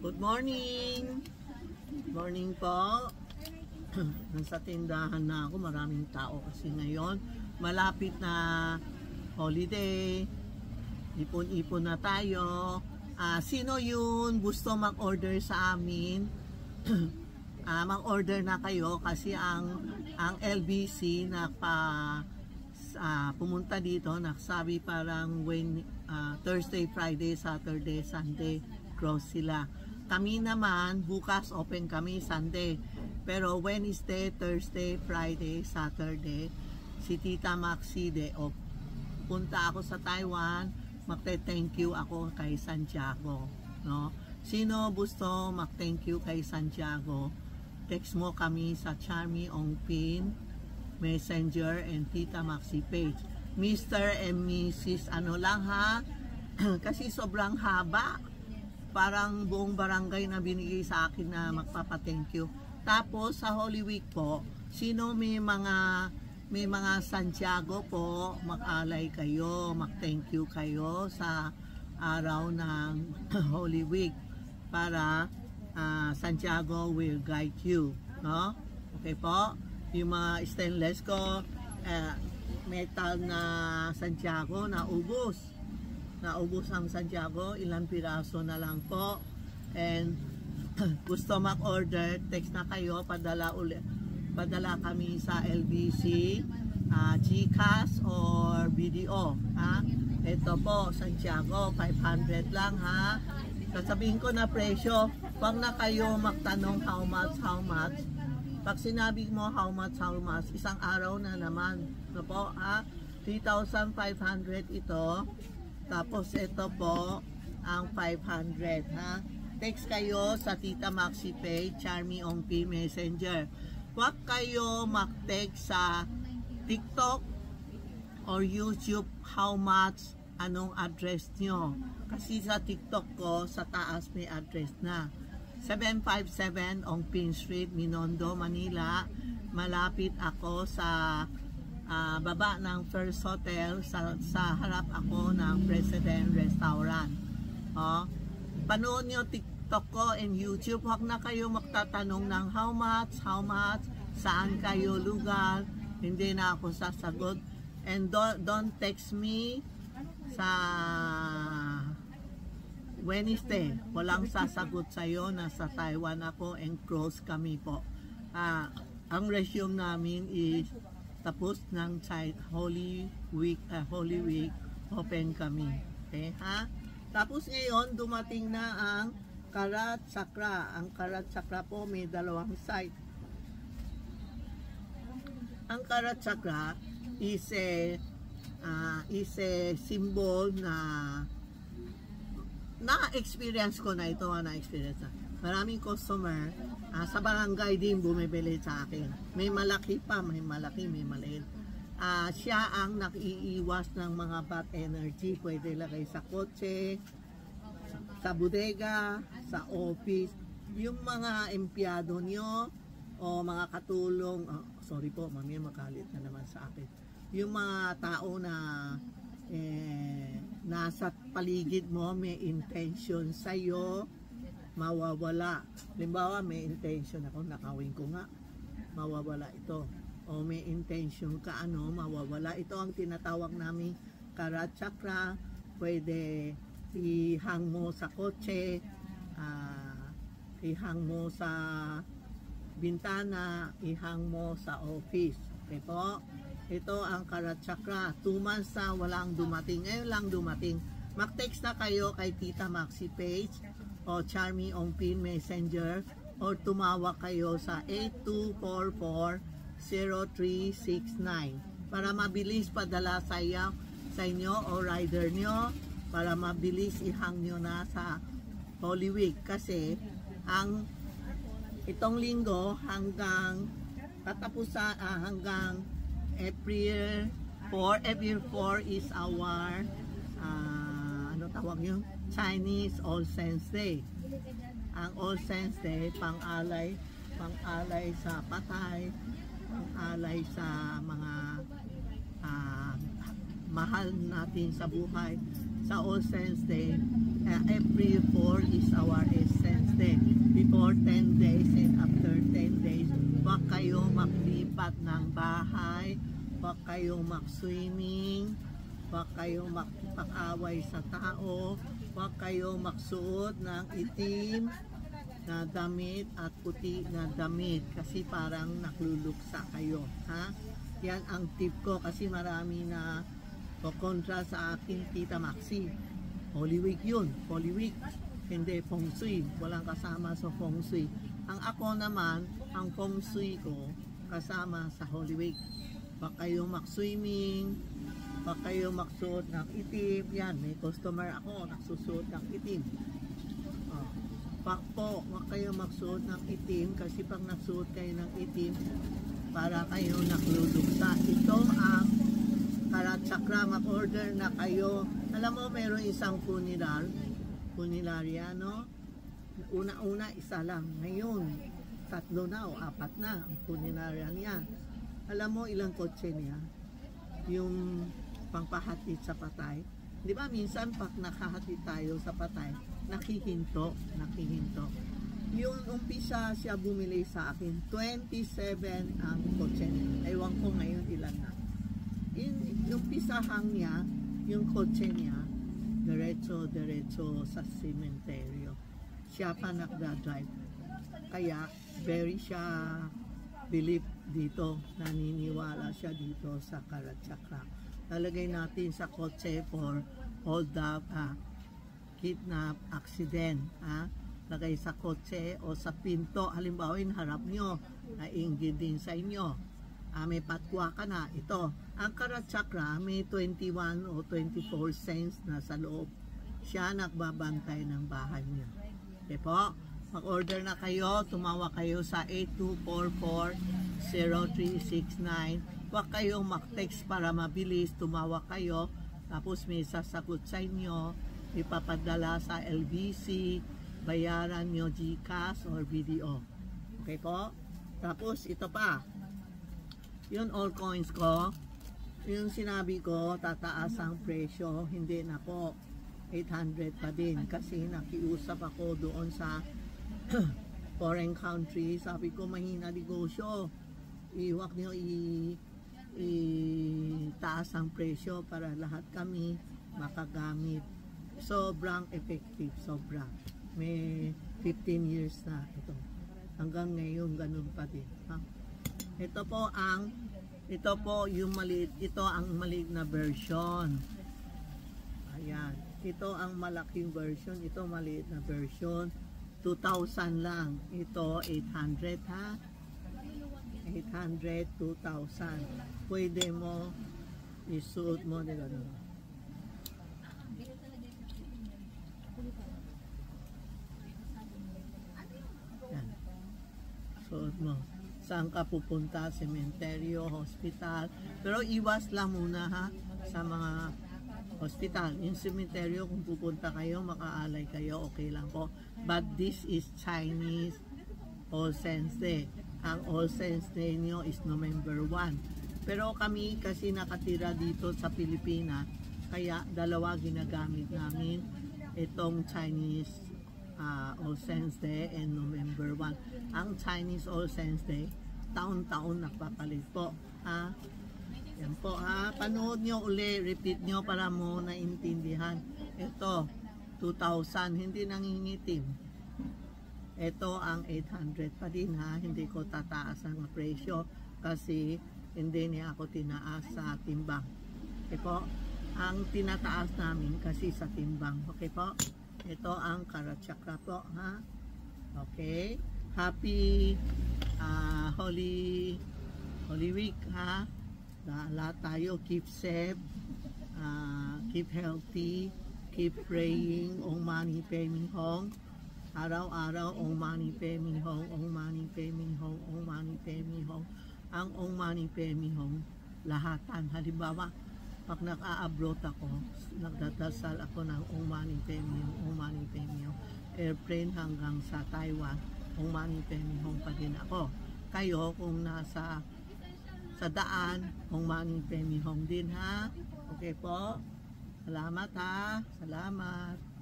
Good morning! Morning po. Nasa tindahan na ako. Maraming tao kasi ngayon. Malapit na holiday. Ipon-ipon na tayo. Sino yun gusto mag-order sa amin? Mag-order na kayo kasi ang LBC pumunta dito. Nagsabi parang Thursday, Friday, Saturday, Sunday close sila. Kami naman bukas open kami Sunday, pero Wednesday, Thursday, Friday, Saturday si Tita Maxi day off. Punta ako sa Taiwan, magte-thank you ako kay Santiago, no? Sino gusto mag-thank you kay Santiago? Text mo kami sa Charmy Ongpin Messenger and Tita Maxi page. Mr. and Mrs. ano lang ha, kasi sobrang haba. Parang buong barangay na binigay sa akin na magpapa-thank you. Tapos sa Holy Week po, sino may mga Santiago po, mag-alay kayo, mag-thank you kayo sa araw ng Holy Week para Santiago will guide you, no? Okay po? Yung mga stainless ko, metal na Santiago na ubos. Naubos ang Santiago, ilang piraso na lang po. And gusto mag-order, text na kayo, padala kami sa LBC, GCash or BDO, ha? Ito po, Santiago, 500 lang, ha? Sasabihin ko na presyo, wag na kayo magtanong how much. Pag sinabi mo how much, isang araw na naman, no po, ha? 3,500 ito. Tapos ito po ang 500, ha? Text kayo sa Tita Maxi page, Charmy Ongpin Messenger. Huwag kayo mag-text sa TikTok or YouTube how much, anong address nyo. Kasi sa TikTok ko, sa taas may address na. 757 Ongpin Street, Minondo, Manila. Malapit ako sa baba ng First Hotel, sa harap ako ng President Restaurant. Panood nyo TikTok ko and YouTube. Huwag na kayo magtatanong ng how much, saan kayo lugar, hindi na ako sasagot. And don't text me sa Wednesday, walang sasagot sa'yo. Nasa Taiwan ako and close kami po. Ang resume namin is tapos ng Holy Week, open kami. Okay, ha? Tapos ngayon, dumating na ang Karat Chakra. Ang Karat Chakra po may dalawang side. Ang Karat Chakra is a symbol na experience ko na ito, na-experience na. Maraming customer sa barangay din bumibili sa akin. May malaki pa, may malaki, may maliit. Siya ang nakiiwas ng mga bad energy. Pwede lagay sa kotse, sa bodega, sa office. Yung mga empleyado nyo o mga katulong, sorry po, mami, magalit na naman sa akin. Yung mga tao na nasa paligid mo, may intention sa'yo, mawawala. Halimbawa, may intention ako, nakawin ko nga, mawawala ito. O may intention ka, mawawala. Ito ang tinatawag namin Karat Chakra. Pwede ihang mo sa kotse, ihang mo sa bintana, ihang mo sa office. Okay po? Ito ang Karat Chakra. 2 months na walang dumating. Ngayon lang dumating. Mag-text na kayo kay Tita Maxi page o Charmy Ongpin Messenger o tumawag kayo sa 8244-0369 para mabilis padala sa inyo o rider nyo, para mabilis ihang nyo na sa Holy Week. Kasi itong linggo hanggang katapusan, hanggang April 4 is our ano tawag yun? Chinese All Saints Day. Ang All Saints Day, pang-alay sa patay, pang-alay sa mga mahal natin sa buhay. Sa All Saints Day, April 4 is our Saints Day. for 10 days, and after 10 days, huwag kayo maglipat ng bahay, huwag kayo mag-swimming, huwag kayo magpag-away sa tao, huwag kayo magsuot ng itim na damit at puti na damit kasi parang nakluluksa kayo, ha? Yan ang tip ko kasi marami na kontra sa akin, Tita Maxi. Holy Week yun, Holy Week. Hindi Feng Shui, walang kasama sa Feng Shui. Ang ako naman, ang Feng Shui ko kasama sa Holy Week. Huwag kayo mag-swimming, huwag kayo magsuot ng itim. Yan, may customer ako, nagsusuot ng itim. Huwag kayo magsuot ng itim kasi pag nagsuot kayo ng itim, para kayo nakluluksa. Ito ang Karat Chakra, mag-order na kayo. Alam mo, meron isang funeraria, no? Una-una, isa lang. Ngayon, 3 na o 4 na ang funeraria niya. Alam mo, ilang kotse niya? Yung pangpahatid sa patay. Di ba, minsan pag nakahatid tayo sa patay, nakihinto. Yung umpisa siya bumili sa akin, 27 ang kotse niya. Ewan ko ngayon ilan na. Yung pisahang niya, yung kotse niya, diretso sa sementeryo. Siya pa nagdadrive. Kaya, very siya believe dito, naniniwala siya dito sa Karat Chakra. Lalagay natin sa kotse for hold up, kidnap, accident, lagay sa kotse o sa pinto, halimbawa yung harap nyo, nainggit din sa inyo, may patwa ka na, ito, ang Karat Chakra may 21 o 24 cents na sa loob, siya nagbabantay ng bahay niya. Okay po, mag-order na kayo, tumawa kayo sa 8244-0369, huwag kayong mag-text para mabilis, tumawa kayo, tapos may sasagot sa inyo, ipapadala sa LBC, bayaran nyo GCash or video. Okay po? Tapos ito pa, yun all coins ko, yung sinabi ko, tataas ang presyo, hindi na po, 800 pa din, kasi nakiusap ako doon sa foreign country, sabi ko mahina negosyo, huwag nyo itaas ang presyo para lahat kami makagamit. Sobrang effective, sobrang. May 15 years na ito. Hanggang ngayon ganun pa din. Ito po yung maliit, ito ang maliit na version. Ayan. Ito ang malaking version, ito maliit na version. 2,000 lang. Ito 800 ha. 800, 2,000. Pwede mo isuot mo nila doon. Yan. Suot mo. Saan ka pupunta? Sementeryo, hospital. Pero iwas lang muna ha sa mga hospital. Yung sementeryo, kung pupunta kayo, makaalay kayo, okay lang po. But this is Chinese All Saints Day. Ang All Saints Day nyo is November 1. Pero kami kasi nakatira dito sa Pilipinas, kaya dalawa ginagamit namin itong Chinese All Saints Day and November 1. Ang Chinese All Saints Day, taon-taon nagpapalit po. Yan po panood nyo uli, repeat nyo para mo naintindihan. Ito, 2,000, hindi nangingitim. Ito ang 800 pa din hindi ko tataas ang presyo kasi hindi niya ako tinaas sa timbang. Okay po, ang tinataas namin kasi sa timbang. Okay po, ito ang Karat Chakra po Okay, happy Holy Week lahat tayo, keep safe, keep healthy, keep praying, Om Mani Padme Hum. Araw-araw, Om Mani Padme Hum, Om Mani Padme Hum, Om Mani Padme Hum. Ang Om Mani Padme Hum, lahatan. Halimbawa, pag naka-abroad ako, nagdadasal ako ng Om Mani Padme Hum, Om Mani Padme Hum. Airplane hanggang sa Taiwan, Om Mani Padme Hum pa din ako. Kayo, kung nasa sa daan, Om Mani Padme Hum din Okay po? Salamat Salamat.